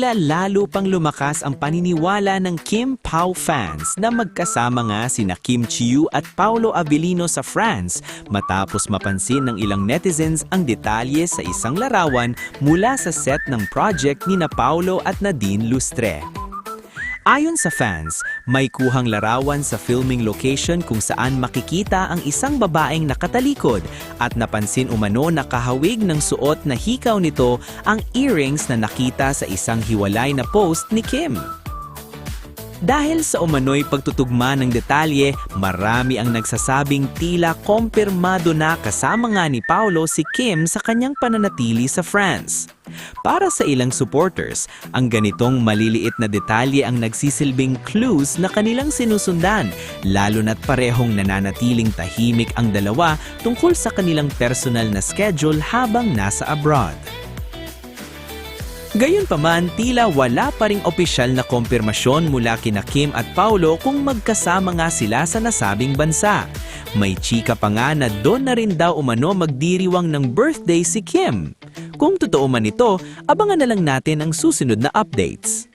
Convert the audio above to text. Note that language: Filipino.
tila lalo pang lumakas ang paniniwala ng Kim Pao fans na magkasama nga sina Kim Chiu at Paolo Avellino sa France matapos mapansin ng ilang netizens ang detalye sa isang larawan mula sa set ng project ni na Paolo at Nadine Lustre. Ayon sa fans, may kuhang larawan sa filming location kung saan makikita ang isang babaeng nakatalikod at napansin umano na kahawig ng suot na hikaw nito ang earrings na nakita sa isang hiwalay na post ni Kim. Dahil sa umano'y pagtutugma ng detalye, marami ang nagsasabing tila kumpirmado na kasama nga ni Paolo si Kim sa kanyang pananatili sa France. Para sa ilang supporters, ang ganitong maliliit na detalye ang nagsisilbing clues na kanilang sinusundan, lalo na't parehong nananatiling tahimik ang dalawa tungkol sa kanilang personal na schedule habang nasa abroad. Gayunpaman, tila wala pa ring opisyal na kumpirmasyon mula kina Kim at Paolo kung magkasama nga sila sa nasabing bansa. May chika pa nga na doon na rin daw umano magdiriwang ng birthday si Kim. Kung totoo man ito, abangan na lang natin ang susunod na updates.